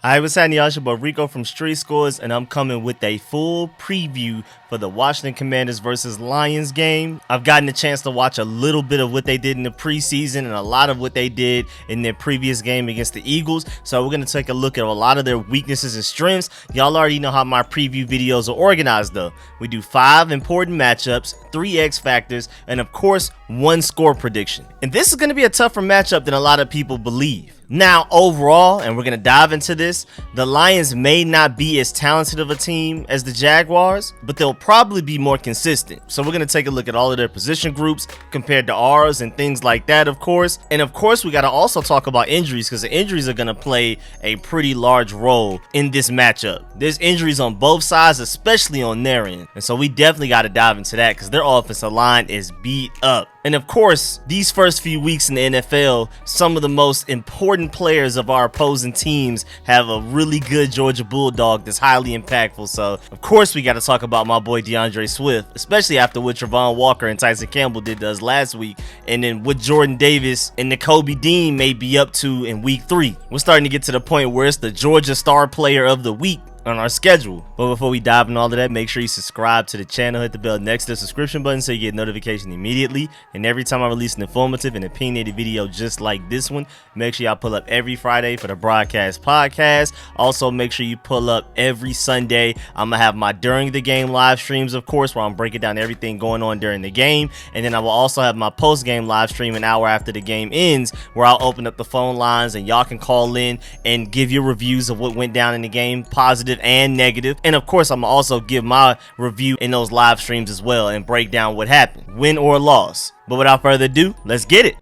Hi, what's happening, y'all? It's your boy Rico from Street Scores, and I'm coming with a full preview for the Washington Commanders versus Lions game. I've gotten a chance to watch a little bit of what they did in the preseason and a lot of what they did in their previous game against the Eagles. So we're going to take a look at a lot of their weaknesses and strengths. Y'all already know how my preview videos are organized, though. We do 5 important matchups, 3 X factors, and of course, 1 score prediction. And this is going to be a tougher matchup than a lot of people believe. Now, overall, and we're going to dive into this, the Lions may not be as talented of a team as the Jaguars, but they'll probably be more consistent. So we're going to take a look at all of their position groups compared to ours and things like that, of course. And of course, we got to also talk about injuries because the injuries are going to play a pretty large role in this matchup. There's injuries on both sides, especially on their end. And so we definitely got to dive into that because their offensive line is beat up. And of course, these first few weeks in the NFL, some of the most important players of our opposing teams have a really good Georgia Bulldog that's highly impactful. So, of course, we got to talk about my boy DeAndre Swift, especially after what Trevon Walker and Tyson Campbell did to us last week, and then what Jordan Davis and Nakobe Dean may be up to in week 3. We're starting to get to the point where it's the Georgia Star Player of the Week on our schedule. But before we dive into all of that, make sure you subscribe to the channel, hit the bell next to the subscription button so you get notification immediately. And every time I release an informative and opinionated video just like this one, make sure y'all pull up every Friday for the broadcast podcast. Also, make sure you pull up every Sunday. I'm gonna have my during the game live streams, of course, where I'm breaking down everything going on during the game. And then I will also have my post game live stream an hour after the game ends, where I'll open up the phone lines and y'all can call in and give your reviews of what went down in the game, positive and negative. And of course, I'm gonna also give my review in those live streams as well and break down what happened, win or loss. But without further ado, let's get it.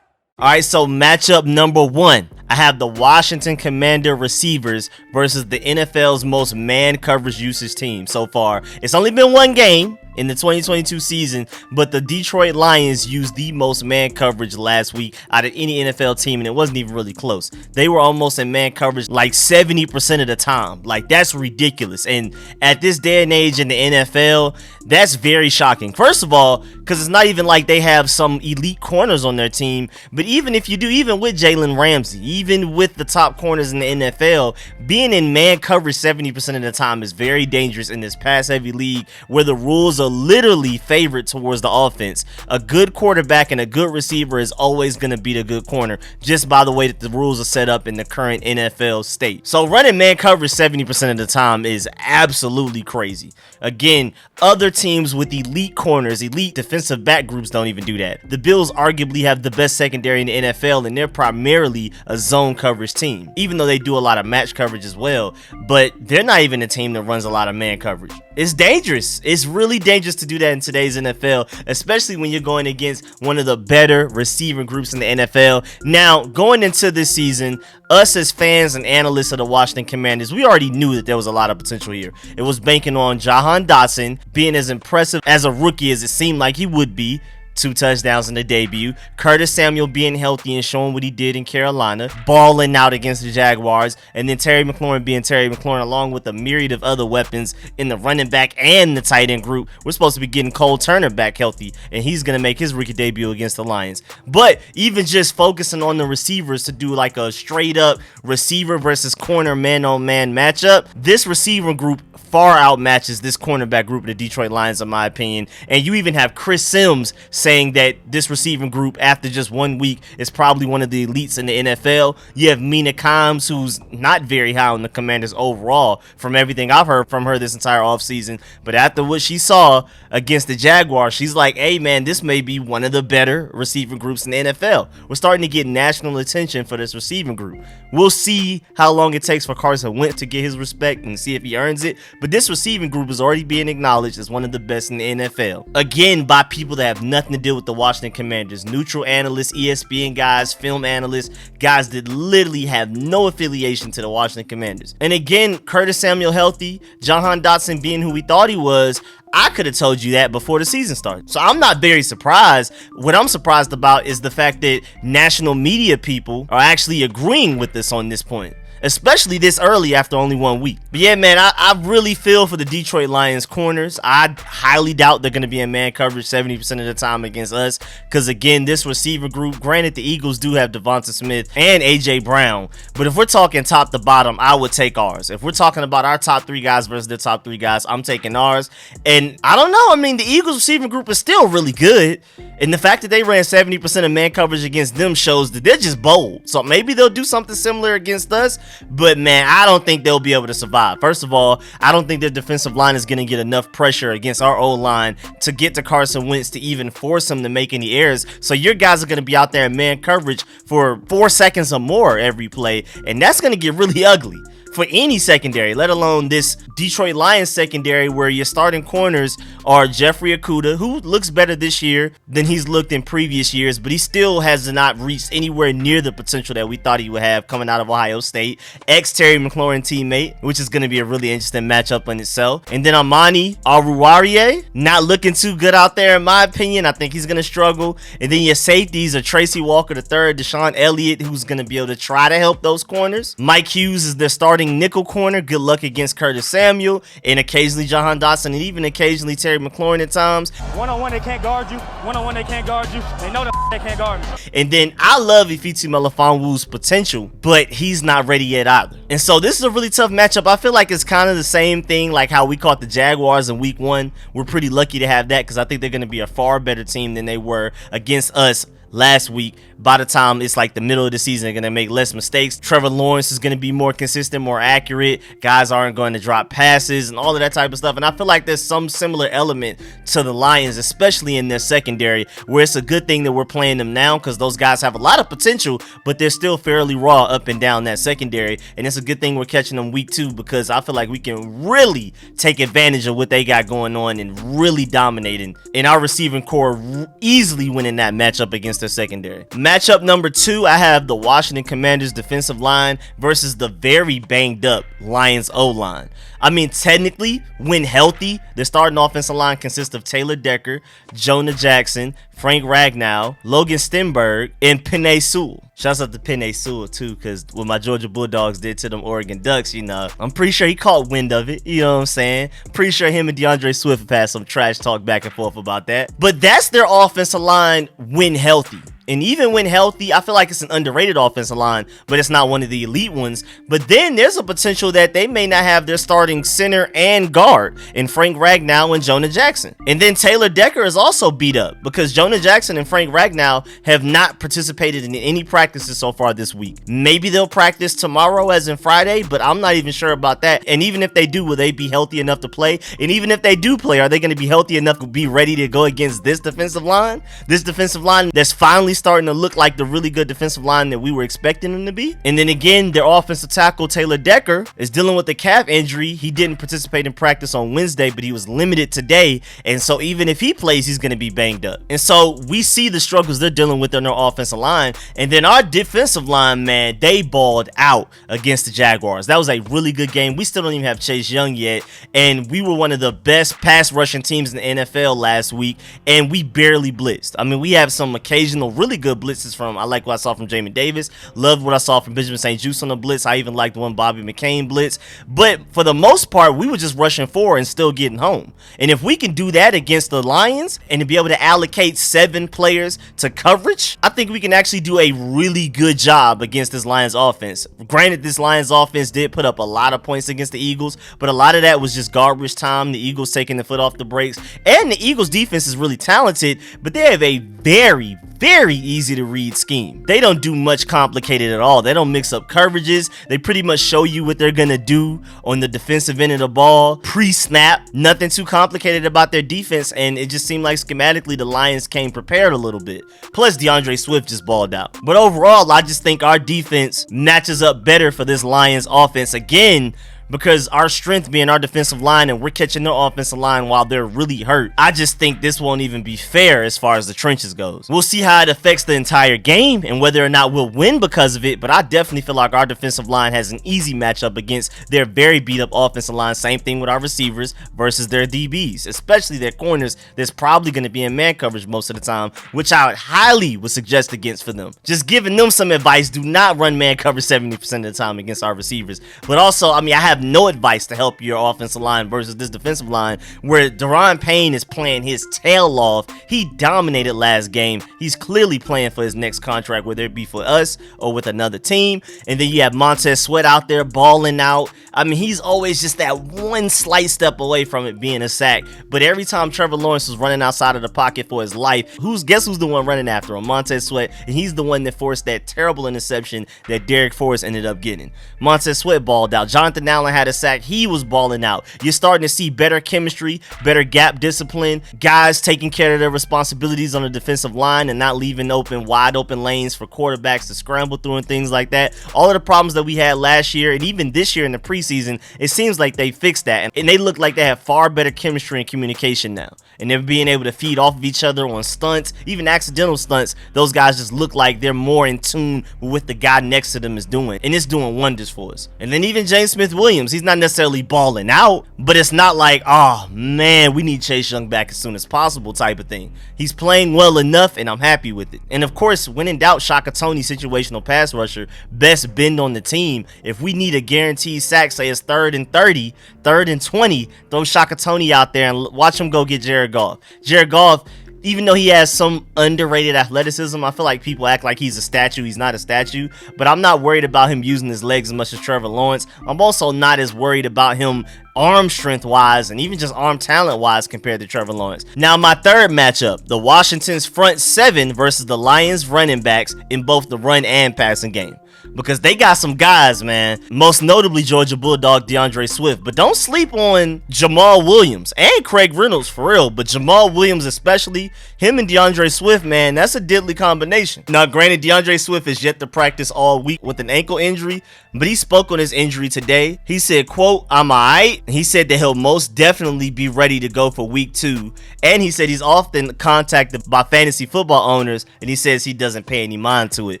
All right, so matchup number 1. I have the Washington Commander receivers versus the NFL's most man coverage usage team so far. It's only been 1 game in the 2022 season, but the Detroit Lions used the most man coverage last week out of any NFL team, and it wasn't even really close. They were almost in man coverage like 70% of the time. Like, that's ridiculous. And at this day and age in the NFL, that's very shocking. First of all, because it's not even like they have some elite corners on their team, but even if you do, even with Jalen Ramsey, even with the top corners in the NFL, being in man coverage 70% of the time is very dangerous in this pass-heavy league where the rules are literally favored towards the offense. A good quarterback and a good receiver is always going to beat a good corner just by the way that the rules are set up in the current NFL state. So running man coverage 70% of the time is absolutely crazy. Again, other teams with elite corners, elite defensive back groups don't even do that. The Bills arguably have the best secondary in the NFL, and they're primarily a zone coverage team, even though they do a lot of match coverage as well, but they're not even a team that runs a lot of man coverage. It's dangerous. It's really dangerous to do that in today's NFL, especially when you're going against one of the better receiver groups in the NFL. Now, going into this season, us as fans and analysts of the Washington Commanders, we already knew that there was a lot of potential here. It was banking on Jahan Dotson being as impressive as a rookie as it seemed like he would be. 2 touchdowns in the debut. Curtis Samuel being healthy and showing what he did in Carolina, balling out against the Jaguars, and then Terry McLaurin being Terry McLaurin, along with a myriad of other weapons in the running back and the tight end group. We're supposed to be getting Cole Turner back healthy, and he's going to make his rookie debut against the Lions. But even just focusing on the receivers to do like a straight up receiver versus corner man-on-man matchup, this receiver group far outmatches this cornerback group of the Detroit Lions, in my opinion. And you even have Chris Sims saying that this receiving group, after just 1 week, is probably one of the elites in the NFL. You have Mina Kimes, who's not very high on the Commanders overall from everything I've heard from her this entire offseason. But after what she saw against the Jaguars, she's like, hey man, this may be one of the better receiving groups in the NFL. We're starting to get national attention for this receiving group. We'll see how long it takes for Carson Wentz to get his respect and see if he earns it. But this receiving group is already being acknowledged as one of the best in the NFL. Again, by people that have nothing to do with the Washington Commanders. Neutral analysts, ESPN guys, film analysts, guys that literally have no affiliation to the Washington Commanders. And again, Curtis Samuel healthy, Jahan Dotson being who we thought he was, I could have told you that before the season started. So I'm not very surprised. What I'm surprised about is the fact that national media people are actually agreeing with this on this point. especially this early after only 1 week. But yeah, man, I really feel for the Detroit Lions corners. I highly doubt they're going to be in man coverage 70% of the time against us, because again, this receiver group, granted the Eagles do have Devonta Smith and AJ Brown, but if we're talking top to bottom, I would take ours. If we're talking about our top 3 guys versus their top 3 guys, I'm taking ours. And I don't know, I mean, the Eagles receiving group is still really good, and the fact that they ran 70% of man coverage against them shows that they're just bold. So maybe they'll do something similar against us, but man, I don't think they'll be able to survive. First of all, I don't think their defensive line is going to get enough pressure against our O-line to get to Carson Wentz to even force him to make any errors. So your guys are going to be out there in man coverage for 4 seconds or more every play, and that's going to get really ugly for any secondary, let alone this Detroit Lions secondary, where your starting corners are Jeffrey Okudah, who looks better this year than he's looked in previous years, but he still has not reached anywhere near the potential that we thought he would have coming out of Ohio State. Ex-Terry McLaurin teammate, which is going to be a really interesting matchup in itself. And then Amani Aruarie, not looking too good out there in my opinion. I think he's going to struggle. And then your safeties are Tracy Walker III, Deshaun Elliott, who's going to be able to try to help those corners. Mike Hughes is their starting nickel corner. Good luck against Curtis Samuel, and occasionally Jahan Dotson, and even occasionally Terry McLaurin at times. One-on-one, they can't guard you. One-on-one, they can't guard you. They know they can't guard me. And then I love Ifeatu Melifonwu's potential, but he's not ready yet either. And so this is a really tough matchup. I feel like it's kind of the same thing like how we caught the Jaguars in week 1. We're pretty lucky to have that, because I think they're going to be a far better team than they were against us last week. By the time it's like the middle of the season, they're going to make less mistakes. Trevor Lawrence is going to be more consistent, more accurate. Guys aren't going to drop passes and all of that type of stuff. And I feel like there's some similar element to the Lions, especially in their secondary, where it's a good thing that we're playing them now, because those guys have a lot of potential, but they're still fairly raw up and down that secondary. And it's a good thing we're catching them week 2, because I feel like we can really take advantage of what they got going on and really dominating in our receiving core, easily winning that matchup against their secondary. Matchup number 2, I have the Washington Commanders defensive line versus the very banged up Lions O-line. I mean, technically, when healthy, the starting offensive line consists of Taylor Decker, Jonah Jackson, Frank Ragnow, Logan Stenberg, and Penei Sewell. Shouts out to Penei Sewell too, because what my Georgia Bulldogs did to them Oregon Ducks, you know, I'm pretty sure he caught wind of it, you know what I'm saying? Pretty sure him and DeAndre Swift have had some trash talk back and forth about that. But that's their offensive line when healthy. And even when healthy, I feel like it's an underrated offensive line, but it's not one of the elite ones. But then there's a potential that they may not have their starting center and guard in Frank Ragnow and Jonah Jackson. And then Taylor Decker is also beat up, because Jonah Jackson and Frank Ragnow have not participated in any practices so far this week. Maybe they'll practice tomorrow, as in Friday, but I'm not even sure about that. And even if they do, will they be healthy enough to play? And even if they do play, are they going to be healthy enough to be ready to go against this defensive line? This defensive line that's finally starting to look like the really good defensive line that we were expecting them to be. And then again, their offensive tackle Taylor Decker is dealing with a calf injury. He didn't participate in practice on Wednesday, but he was limited today, and so even if he plays, he's going to be banged up. And so we see the struggles they're dealing with on their offensive line. And then our defensive line, man, they balled out against the Jaguars. That was a really good game. We still don't even have Chase Young yet, and we were one of the best pass rushing teams in the NFL last week, and we barely blitzed. I mean, we have some occasional really good blitzes from, I like what I saw from Jamin Davis, loved what I saw from Benjamin St. Juste on the blitz. I even liked one Bobby McCain blitz, but for the most part, we were just rushing forward and still getting home. And if we can do that against the Lions and to be able to allocate 7 players to coverage, I think we can actually do a really good job against this Lions offense. Granted, this Lions offense did put up a lot of points against the Eagles, but a lot of that was just garbage time, the Eagles taking the foot off the brakes. And the Eagles defense is really talented, but they have a very easy to read scheme. They don't do much complicated at all. They don't mix up coverages. They pretty much show you what they're gonna do on the defensive end of the ball pre-snap. Nothing too complicated about their defense, and it just seemed like schematically the Lions came prepared a little bit. Plus DeAndre Swift just balled out. But overall, I just think our defense matches up better for this Lions offense. Again, because our strength being our defensive line and we're catching their offensive line while they're really hurt. I just think this won't even be fair as far as the trenches goes. We'll see how it affects the entire game and whether or not we'll win because of it, but I definitely feel like our defensive line has an easy matchup against their very beat up offensive line. Same thing with our receivers versus their DBs, especially their corners that's probably going to be in man coverage most of the time, which I highly would suggest against for them. Just giving them some advice, do not run man coverage 70% of the time against our receivers. But also, I mean, I have no advice to help your offensive line versus this defensive line where Daron Payne is playing his tail off. He dominated last game. He's clearly playing for his next contract, whether it be for us or with another team. And then you have Montez Sweat out there balling out. I mean, he's always just that one slight step away from it being a sack. But every time Trevor Lawrence was running outside of the pocket for his life, guess who's the one running after him? Montez Sweat. And he's the one that forced that terrible interception that Derek Forrest ended up getting. Montez Sweat balled out. Jonathan Allen had a sack. He was balling out. You're starting to see better chemistry, better gap discipline, guys taking care of their responsibilities on the defensive line and not leaving wide open lanes for quarterbacks to scramble through and things like that. All of the problems that we had last year and even this year in the preseason, it seems like they fixed that. And they look like they have far better chemistry and communication now. And they're being able to feed off of each other on stunts, even accidental stunts. Those guys just look like they're more in tune with what the guy next to them is doing. And it's doing wonders for us. And then even James Smith-Williams, he's not necessarily balling out, but it's not like, oh man, we need Chase Young back as soon as possible type of thing. He's playing well enough and I'm happy with it. And of course, when in doubt, Shaka Toney, situational pass rusher, best bend on the team. If we need a guaranteed sack, say it's 3rd and 30, 3rd and 20, throw Shaka Toney out there and watch him go get Jared Goff. Jared Goff, even though he has some underrated athleticism, I feel like people act like he's a statue. He's not a statue, but I'm not worried about him using his legs as much as Trevor Lawrence. I'm also not as worried about him arm strength wise and even just arm talent wise compared to Trevor Lawrence. Now my third matchup, the Washington's front seven versus the Lions running backs in both the run and passing game. Because they got some guys, man. Most notably Georgia Bulldog DeAndre Swift. But don't sleep on Jamal Williams and Craig Reynolds for real. But Jamal Williams especially, him and DeAndre Swift, man, that's a deadly combination. Now, granted, DeAndre Swift is yet to practice all week with an ankle injury, but he spoke on his injury today. He said, quote, "I'm alright." He said that he'll most definitely be ready to go for week 2. And he said he's often contacted by fantasy football owners, and he says he doesn't pay any mind to it.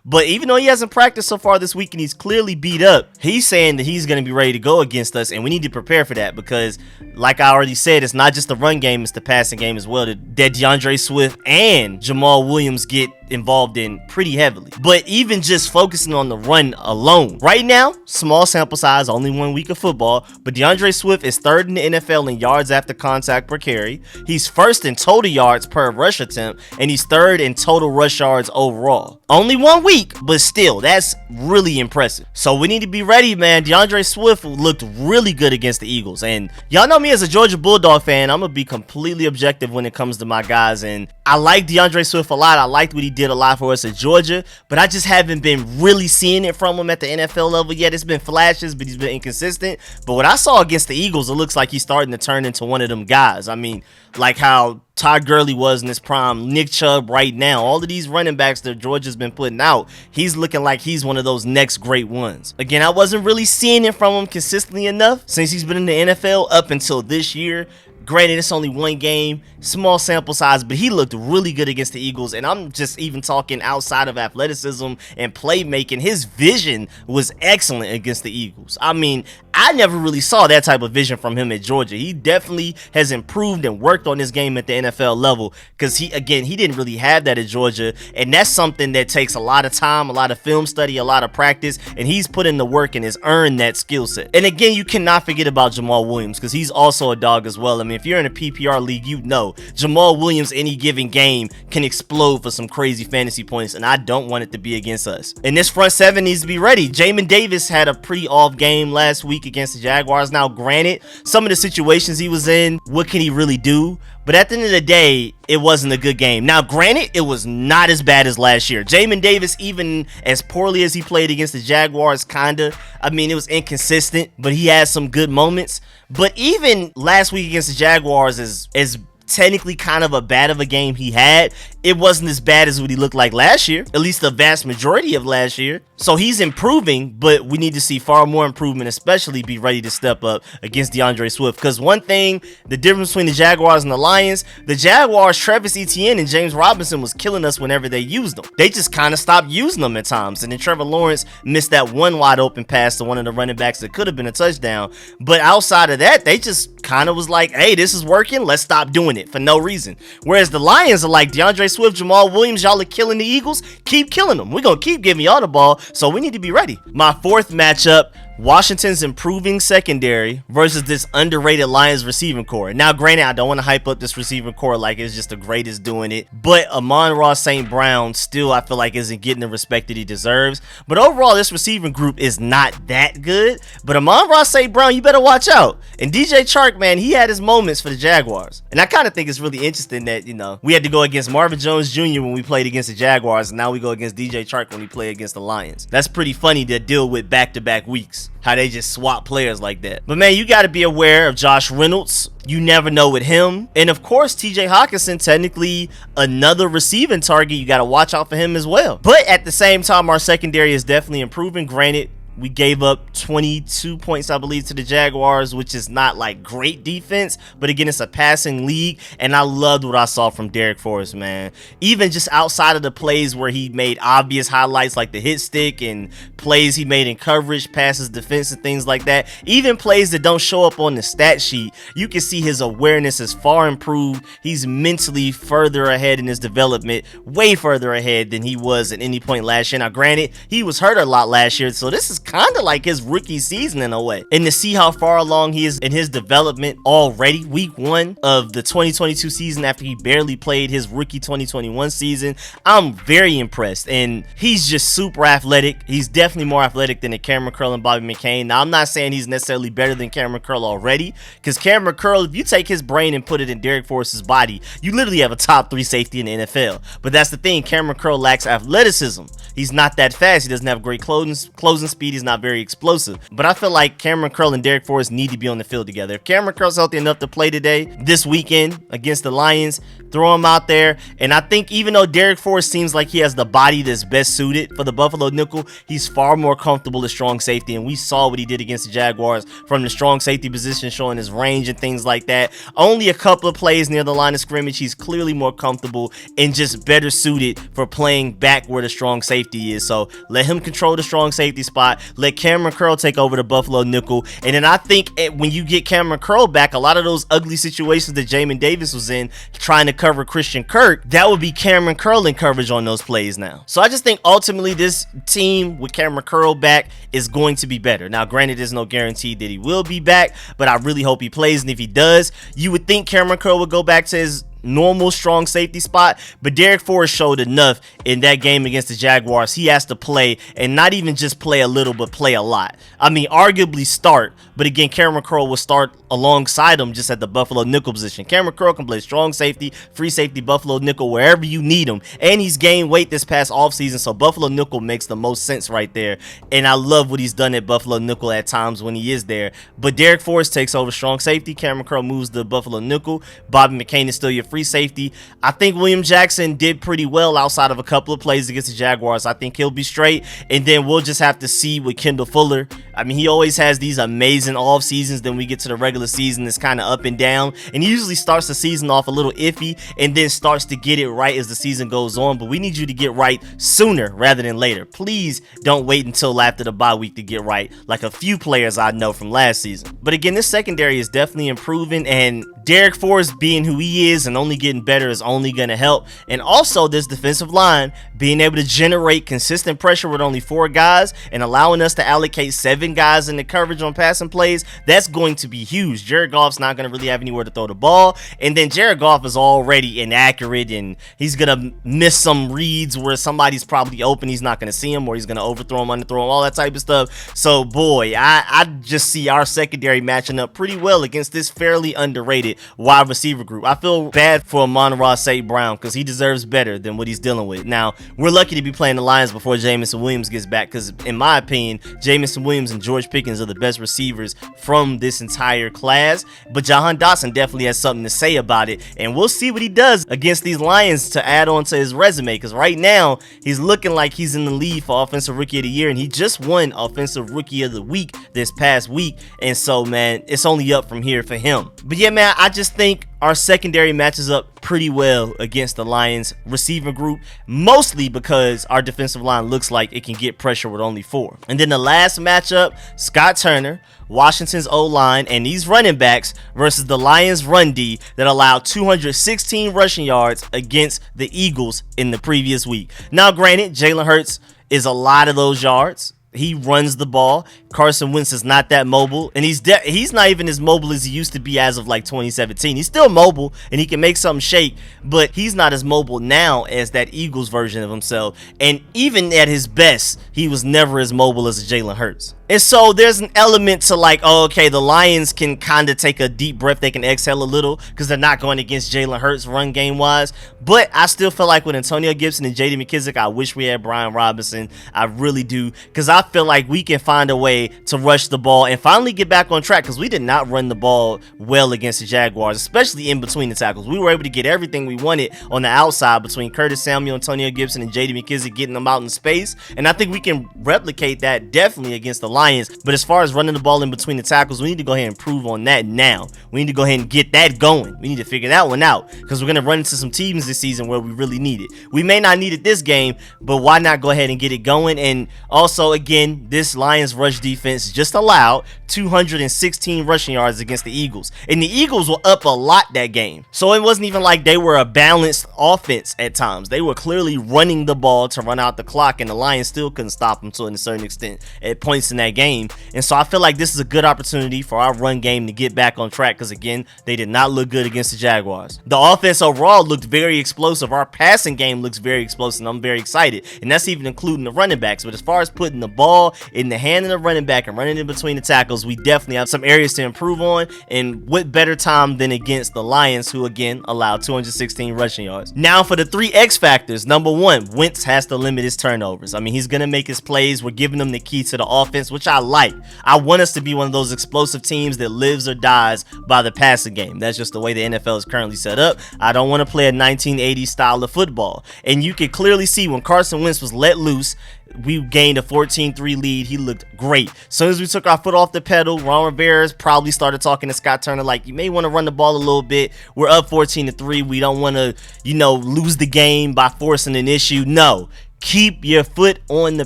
But even though he hasn't practiced so far this week and he's clearly beat up, he's saying that he's going to be ready to go against us, and we need to prepare for that because, like I already said, it's not just the run game, it's the passing game as well that DeAndre Swift and Jamal Williams get involved in pretty heavily. But even just focusing on the run alone, right now, small sample size, only 1 week of football, but DeAndre Swift is 3rd in the NFL in yards after contact per carry. He's 1st in total yards per rush attempt, and he's 3rd in total rush yards overall. Only 1 week, but still, that's really impressive. So we need to be ready, man. DeAndre Swift looked really good against the Eagles, and y'all know me as a Georgia Bulldog fan, I'm gonna be completely objective when it comes to my guys, and I like DeAndre Swift a lot. I liked what he did a lot for us at Georgia, but I just haven't been really seeing it from him at the NFL level yet. It's been flashes, but he's been inconsistent. But what I saw against the Eagles, it looks like he's starting to turn into one of them guys. I mean, like how Todd Gurley was in his prime, Nick Chubb right now, all of these running backs that Georgia's been putting out, he's looking like he's one of those next great ones. Again, I wasn't really seeing it from him consistently enough since he's been in the NFL up until this year. Granted, it's only 1 game, small sample size, but he looked really good against the Eagles. And I'm just even talking outside of athleticism and playmaking. His vision was excellent against the Eagles. I mean, I never really saw that type of vision from him at Georgia. He definitely has improved and worked on his game at the NFL level because he didn't really have that at Georgia. And that's something that takes a lot of time, a lot of film study, a lot of practice. And he's put in the work and has earned that skill set. And again, you cannot forget about Jamal Williams because he's also a dog as well. I mean, if you're in a PPR league, you know Jamal Williams any given game can explode for some crazy fantasy points, and I don't want it to be against us. And this front seven needs to be ready. Jamin Davis had a pretty off game last week against the Jaguars. Now, granted, some of the situations he was in, what can he really do? But at the end of the day, it wasn't a good game. Now, granted, it was not as bad as last year. Jamin Davis, even as poorly as he played against the Jaguars, I mean, it was inconsistent, but he had some good moments. But even last week against the Jaguars, as technically kind of a bad of a game he had, it wasn't as bad as what he looked like last year, at least the vast majority of last year. So he's improving, but we need to see far more improvement, especially be ready to step up against DeAndre Swift. Because one thing, the difference between the Jaguars and the Lions, the Jaguars, Travis Etienne and James Robinson was killing us whenever they used them. They just kind of stopped using them at times. And then Trevor Lawrence missed that one wide open pass to one of the running backs that could have been a touchdown. But outside of that, they just kind of was like, hey, this is working, let's stop doing it for no reason. Whereas the Lions are like, DeAndre Swift, Jamal Williams, y'all are killing the Eagles, keep killing them. We're going to keep giving y'all the ball, so we need to be ready. My fourth matchup, Washington's improving secondary versus this underrated Lions receiving core. Now, granted, I don't want to hype up this receiving core like it's just the greatest doing it, but Amon-Ra St. Brown still, I feel like, isn't getting the respect that he deserves. But overall, this receiving group is not that good. But Amon-Ra St. Brown, you better watch out. And DJ Chark, man, he had his moments for the Jaguars. And I kind of think it's really interesting that, we had to go against Marvin Jones Jr. when we played against the Jaguars, and now we go against DJ Chark when we play against the Lions. That's pretty funny to deal with back-to-back weeks. How they just swap players like that. But man, you got to be aware of Josh Reynolds. You never know with him. And of course, TJ Hawkinson, technically another receiving target. You got to watch out for him as well. But at the same time, our secondary is definitely improving. Granted, we gave up 22 points, I believe, to the Jaguars, which is not like great defense, but again, it's a passing league, and I loved what I saw from Derek Forrest, man. Even just outside of the plays where he made obvious highlights like the hit stick and plays he made in coverage, passes, defense, and things like that, even plays that don't show up on the stat sheet, you can see his awareness is far improved. He's mentally further ahead in his development, way further ahead than he was at any point last year. Now, granted, he was hurt a lot last year, so this is kind of like his rookie season in a way. And to see how far along he is in his development already, week 1 of the 2022 season after he barely played his rookie 2021 season, I'm very impressed. And he's just super athletic. He's definitely more athletic than Cameron Curl and Bobby McCain. Now, I'm not saying he's necessarily better than Cameron Curl already, because Cameron Curl, if you take his brain and put it in Derek Forrest's body, you literally have a top 3 safety in the NFL. But that's the thing, Cameron Curl lacks athleticism. He's not that fast. He doesn't have great closing speed. He's not very explosive. But I feel like Cameron Curl and Derek Forrest need to be on the field together. If Cameron Curl's healthy enough to play today, this weekend against the Lions, throw him out there. And I think even though Derek Forrest seems like he has the body that's best suited for the Buffalo nickel, he's far more comfortable at strong safety. And we saw what he did against the Jaguars from the strong safety position, showing his range and things like that. Only a couple of plays near the line of scrimmage, he's clearly more comfortable and just better suited for playing back where the strong safety is. So let him control the strong safety spot. Let Cameron Curl take over the Buffalo nickel. And then I think when you get Cameron Curl back, a lot of those ugly situations that Jamin Davis was in trying to cover Christian Kirk, that would be Cameron Curl in coverage on those plays now. So I just think ultimately this team with Cameron Curl back is going to be better. Now, granted, there's no guarantee that he will be back, but I really hope he plays. And if he does, you would think Cameron Curl would go back to his normal strong safety spot, but Derek Forrest showed enough in that game against the Jaguars. He has to play, and not even just play a little, but play a lot. I mean, arguably start, but again, Cameron Curl will start alongside him just at the Buffalo nickel position. Cameron Curl can play strong safety, free safety, Buffalo nickel, wherever you need him, and he's gained weight this past offseason, so Buffalo nickel makes the most sense right there, and I love what he's done at Buffalo nickel at times when he is there. But Derek Forrest takes over strong safety, Cameron Curl moves the Buffalo nickel, Bobby McCain is still your free safety. I think William Jackson did pretty well outside of a couple of plays against the Jaguars. I think he'll be straight, and then we'll just have to see with Kendall Fuller. I mean, he always has these amazing off seasons. Then we get to the regular season, it's kind of up and down, and he usually starts the season off a little iffy and then starts to get it right as the season goes on. But we need you to get right sooner rather than later. Please don't wait until after the bye week to get right, like a few players I know from last season. But again, this secondary is definitely improving, and Derek Forrest being who he is and only getting better is only going to help. And also this defensive line being able to generate consistent pressure with only 4 guys and allowing us to allocate 7 guys in the coverage on passing plays, that's going to be huge. Jared Goff's not going to really have anywhere to throw the ball, and then Jared Goff is already inaccurate, and he's going to miss some reads where somebody's probably open, he's not going to see him, or he's going to overthrow him, underthrow him, all that type of stuff. So boy, I just see our secondary matching up pretty well against this fairly underrated talented wide receiver group. I feel bad for Amon-Ra St. Brown because he deserves better than what he's dealing with. Now, we're lucky to be playing the Lions before Jameson Williams gets back because, in my opinion, Jameson Williams and George Pickens are the best receivers from this entire class. But Jahan Dotson definitely has something to say about it, and we'll see what he does against these Lions to add on to his resume, because right now he's looking like he's in the lead for Offensive Rookie of the Year, and he just won Offensive Rookie of the Week this past week. And so, man, it's only up from here for him. But yeah, man, I just think our secondary matches up pretty well against the Lions receiver group, mostly because our defensive line looks like it can get pressure with only 4. And then the last matchup, Scott Turner, Washington's O-line, and these running backs versus the Lions run D that allowed 216 rushing yards against the Eagles in the previous week. Now, granted, Jalen Hurts is a lot of those yards. He runs the ball. Carson Wentz is not that mobile, and he's not even as mobile as he used to be as of like 2017. He's still mobile, and he can make something shake, but he's not as mobile now as that Eagles version of himself. And even at his best, he was never as mobile as Jalen Hurts. And so there's an element to like, oh, okay, the Lions can kind of take a deep breath. They can exhale a little because they're not going against Jalen Hurts run game wise. But I still feel like with Antonio Gibson and J.D. McKissic, I wish we had Brian Robinson. I really do, because I feel like we can find a way to rush the ball and finally get back on track, because we did not run the ball well against the Jaguars, especially in between the tackles. We were able to get everything we wanted on the outside between Curtis Samuel, Antonio Gibson, and J.D. McKissic, getting them out in space. And I think we can replicate that definitely against the Lions. But as far as running the ball in between the tackles, we need to go ahead and improve on that now. We need to go ahead and get that going. We need to figure that one out, because we're going to run into some teams this season where we really need it. We may not need it this game, but why not go ahead and get it going? And also, again, this Lions rush defense just allowed 216 rushing yards against the Eagles. And the Eagles were up a lot that game. So it wasn't even like they were a balanced offense at times. They were clearly running the ball to run out the clock, and the Lions still couldn't stop them to a certain extent at points in that game. And so I feel like this is a good opportunity for our run game to get back on track, because again, they did not look good against the Jaguars. The offense overall looked very explosive. Our passing game looks very explosive, and I'm very excited. And that's even including the running backs. But as far as putting the ball in the hand of the running back and running in between the tackles, we definitely have some areas to improve on. And what better time than against the Lions, who again allowed 216 rushing yards. Now for the 3 X factors. Number 1, Wentz has to limit his turnovers. I mean, he's going to make his plays. We're giving him the key to the offense, which I like. I want us to be one of those explosive teams that lives or dies by the passing game. That's just the way the NFL is currently set up. I don't want to play a 1980s style of football. And you can clearly see when Carson Wentz was let loose, we gained a 14-3 lead. He looked great. As soon as we took our foot off the pedal, Ron Rivera probably started talking to Scott Turner like, you may want to run the ball a little bit. We're up 14-3. We don't want to, lose the game by forcing an issue. No, keep your foot on the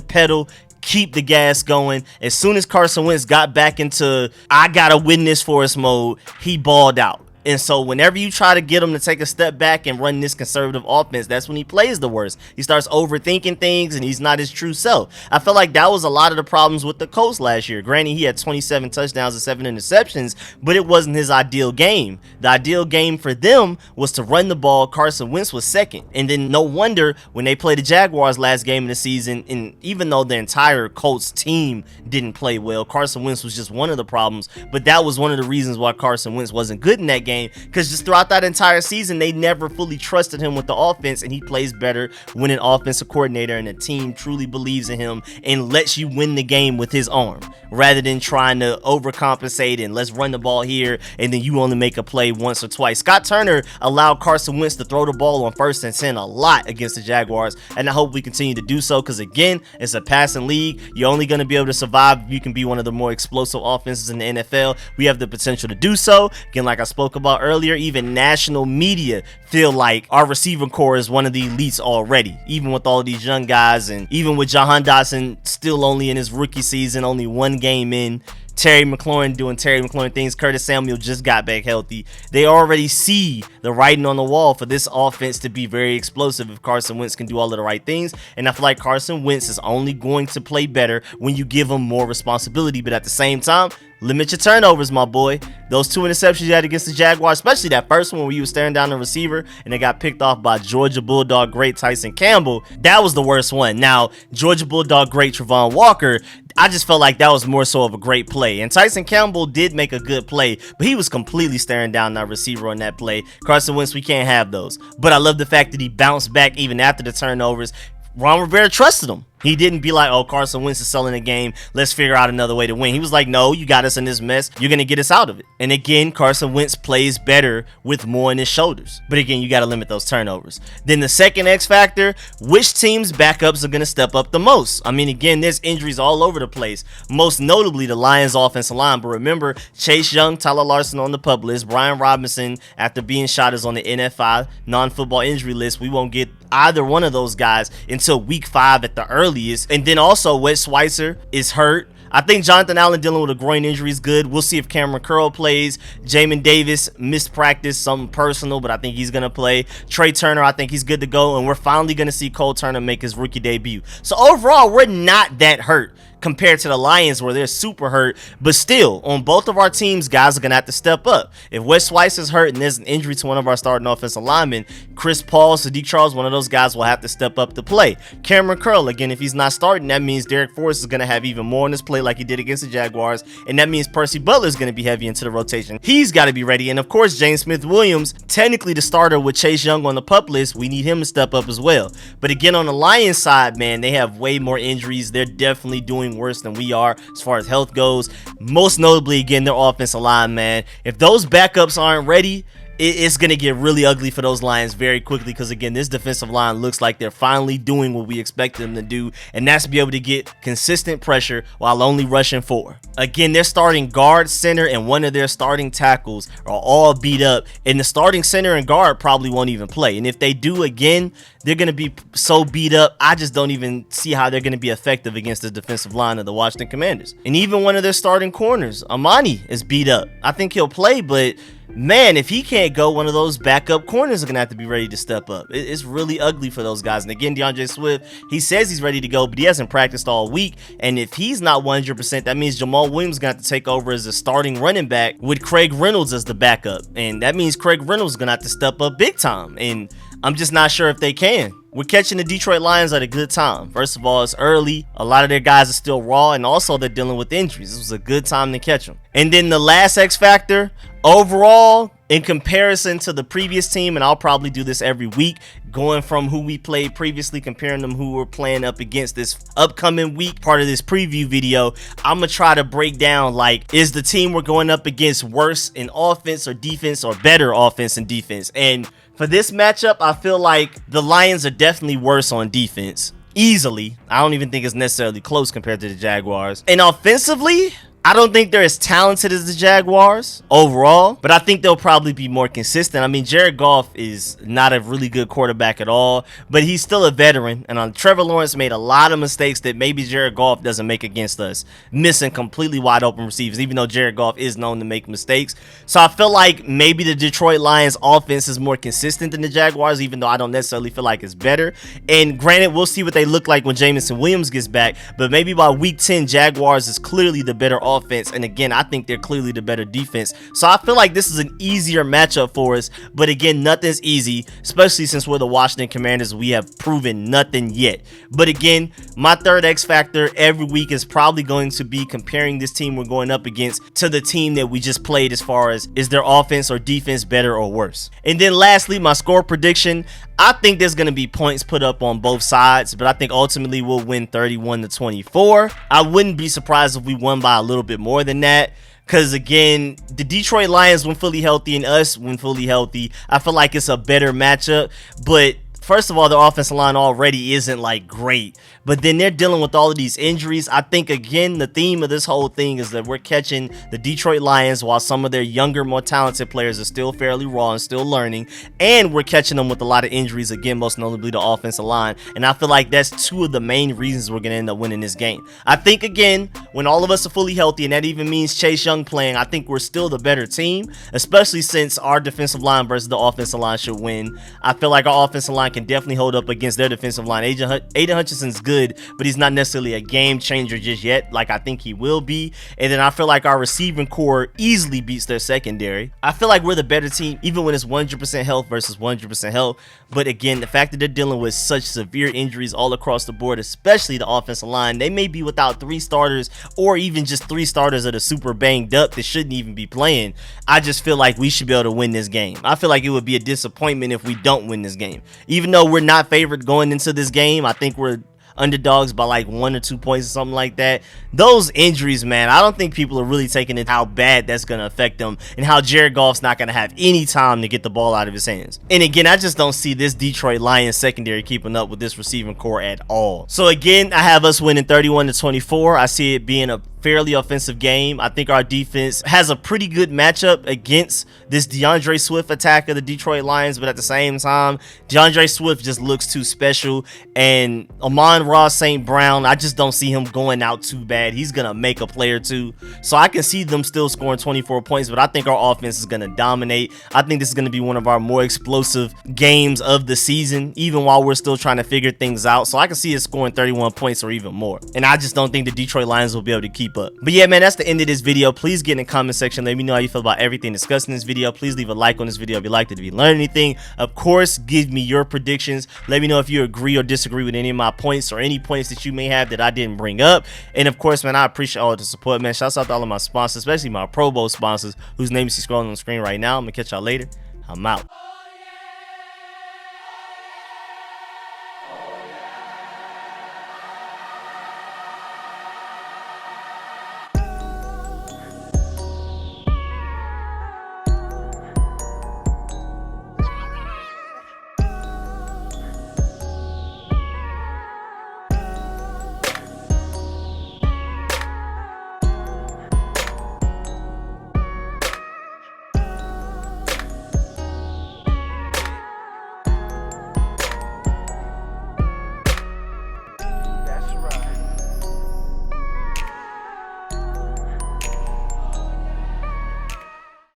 pedal. Keep the gas going. As soon as Carson Wentz got back into I gotta win this for us mode, he balled out. And so whenever you try to get him to take a step back and run this conservative offense, that's when he plays the worst. He starts overthinking things, and he's not his true self. I feel like that was a lot of the problems with the Colts last year. Granted, he had 27 touchdowns and 7 interceptions, but it wasn't his ideal game. The ideal game for them was to run the ball. Carson Wentz was second. And then no wonder when they played the Jaguars last game of the season, and even though the entire Colts team didn't play well, Carson Wentz was just one of the problems. But that was one of the reasons why Carson Wentz wasn't good in that game, because just throughout that entire season, they never fully trusted him with the offense, and he plays better when an offensive coordinator and a team truly believes in him and lets you win the game with his arm, rather than trying to overcompensate and let's run the ball here and then you only make a play once or twice. Scott Turner allowed Carson Wentz to throw the ball on 1st and 10 a lot against the Jaguars, and I hope we continue to do so, because again, it's a passing league. You're only going to be able to survive if you can be one of the more explosive offenses in the NFL. We have the potential to do so. Again, like I spoke about earlier, even national media feel like our receiver core is one of the elites already, even with all these young guys, and even with Jahan Dotson still only in his rookie season, only 1 game in. Terry McLaurin doing Terry McLaurin things. Curtis Samuel just got back healthy. They already see the writing on the wall for this offense to be very explosive if Carson Wentz can do all of the right things. And I feel like Carson Wentz is only going to play better when you give him more responsibility. But at the same time, limit your turnovers, my boy. Those 2 interceptions you had against the Jaguars, especially that first one where you were staring down the receiver and it got picked off by Georgia Bulldog great Tyson Campbell, that was the worst one. Now, Georgia Bulldog great Travon Walker, I just felt like that was more so of a great play. And Tyson Campbell did make a good play, but he was completely staring down that receiver on that play. Carson Wentz, we can't have those. But I love the fact that he bounced back even after the turnovers. Ron Rivera trusted him. He didn't be like, oh, Carson Wentz is selling the game, let's figure out another way to win. He was like, no, you got us in this mess, you're going to get us out of it. And again, Carson Wentz plays better with more on his shoulders. But again, you got to limit those turnovers. Then the second X factor, which team's backups are going to step up the most? I mean, again, there's injuries all over the place, most notably the Lions offensive line. But remember, Chase Young, Tyler Larson on the PUP list, Brian Robinson, after being shot, is on the NFI non-football injury list. We won't get either one of those guys until week 5 at the earliest. And then also Wes Schweitzer is hurt. I think Jonathan Allen dealing with a groin injury is good. We'll see if Cameron Curl plays. Jamin Davis missed practice, something personal, but I think he's going to play. Trey Turner, I think he's good to go. And we're finally going to see Cole Turner make his rookie debut. So overall, we're not that hurt compared to the Lions where they're super hurt. But still, on both of our teams, guys are going to have to step up. If Wes Schweitzer is hurt and there's an injury to one of our starting offensive linemen, Chris Paul, Sadiq Charles, one of those guys will have to step up to play. Cameron Curl, again, if he's not starting, that means Derek Forrest is going to have even more on his play like he did against the Jaguars. And that means Percy Butler is going to be heavy into the rotation. He's got to be ready. And of course, James Smith-Williams, technically the starter with Chase Young on the PUP list, we need him to step up as well. But again, on the Lions side, man, they have way more injuries. They're definitely doing worse than we are as far as health goes. Most notably, again, their offensive line, man. If those backups aren't ready, it's going to get really ugly for those Lions very quickly because, again, this defensive line looks like they're finally doing what we expect them to do, and that's to be able to get consistent pressure while only rushing 4. Again, their starting guard, center, and one of their starting tackles are all beat up, and the starting center and guard probably won't even play. And if they do, again, they're going to be so beat up, I just don't even see how they're going to be effective against the defensive line of the Washington Commanders. And even one of their starting corners, Amani, is beat up. I think he'll play, but man, if he can't go, one of those backup corners are going to have to be ready to step up. It's really ugly for those guys. And again, DeAndre Swift, he says he's ready to go, but he hasn't practiced all week. And if he's not 100%, that means Jamal Williams is going to have to take over as a starting running back with Craig Reynolds as the backup. And that means Craig Reynolds is going to have to step up big time. And I'm just not sure if they can. We're catching the Detroit Lions at a good time. First of all, it's early. A lot of their guys are still raw, and also they're dealing with injuries. This was a good time to catch them. And then the last X factor, overall, in comparison to the previous team, and I'll probably do this every week, going from who we played previously, comparing them who we're playing up against this upcoming week, part of this preview video, I'm going to try to break down, like, is the team we're going up against worse in offense or defense or better offense and defense? And for this matchup, I feel like the Lions are definitely worse on defense. Easily. I don't even think it's necessarily close compared to the Jaguars. And offensively, I don't think they're as talented as the Jaguars overall, but I think they'll probably be more consistent. I mean, Jared Goff is not a really good quarterback at all, but he's still a veteran. And Trevor Lawrence made a lot of mistakes that maybe Jared Goff doesn't make against us, missing completely wide open receivers, even though Jared Goff is known to make mistakes. So I feel like maybe the Detroit Lions offense is more consistent than the Jaguars, even though I don't necessarily feel like it's better. And granted, we'll see what they look like when Jamison Williams gets back, but maybe by week 10, Jaguars is clearly the better offense, and again, I think they're clearly the better defense. So I feel like this is an easier matchup for us, but again, nothing's easy, especially since we're the Washington Commanders. We have proven nothing yet. But again, my third X factor every week is probably going to be comparing this team we're going up against to the team that we just played, as far as is their offense or defense better or worse. And then lastly, my score prediction, I think there's going to be points put up on both sides, but I think ultimately we'll win 31-24. I wouldn't be surprised if we won by a little bit more than that, because again, the Detroit Lions, when fully healthy, and us when fully healthy, I feel like it's a better matchup. But first of all, the offensive line already isn't like great, but then they're dealing with all of these injuries. I think, again, the theme of this whole thing is that we're catching the Detroit Lions while some of their younger, more talented players are still fairly raw and still learning, and we're catching them with a lot of injuries, again, most notably the offensive line. And I feel like that's two of the main reasons we're going to end up winning this game. I think, again, when all of us are fully healthy, and that even means Chase Young playing, I think we're still the better team, especially since our defensive line versus the offensive line should win. I feel like our offensive line line can definitely hold up against their defensive line. Aiden Hutchinson's good, but he's not necessarily a game changer just yet, like I think he will be. And then I feel like our receiving core easily beats their secondary. I feel like we're the better team, even when it's 100% health versus 100% health. But again, the fact that they're dealing with such severe injuries all across the board, especially the offensive line, they may be without 3 starters or even just 3 starters that are super banged up that shouldn't even be playing. I just feel like we should be able to win this game. I feel like it would be a disappointment if we don't win this game. Even though we're not favored going into this game, I think we're underdogs by like 1 or 2 points or something like that. Those injuries, man, I don't think people are really taking it how bad that's going to affect them and how Jared Goff's not going to have any time to get the ball out of his hands. And again, I just don't see this Detroit Lions secondary keeping up with this receiving core at all. So again, I have us winning 31-24. I see it being a fairly offensive game. I think our defense has a pretty good matchup against this DeAndre Swift attack of the Detroit Lions, but at the same time, DeAndre Swift just looks too special, and Amon-Ra St. Brown, I just don't see him going out too bad. He's gonna make a play or two, so I can see them still scoring 24 points, but I think our offense is gonna dominate. I think this is gonna be one of our more explosive games of the season, even while we're still trying to figure things out. So I can see it scoring 31 points or even more, and I just don't think the Detroit Lions will be able to keep up. But yeah, man, that's the end of this video. Please get in the comment section, let me know how you feel about everything discussed in this video. Please leave a like on this video if you liked it, if you learned anything. Of course, give me your predictions. Let me know if you agree or disagree with any of my points or any points that you may have that I didn't bring up. And of course, man, I appreciate all the support, man. Shouts out to all of my sponsors, especially my Pro Bowl sponsors whose names you see scrolling on the screen right now. I'm gonna catch y'all later. I'm out.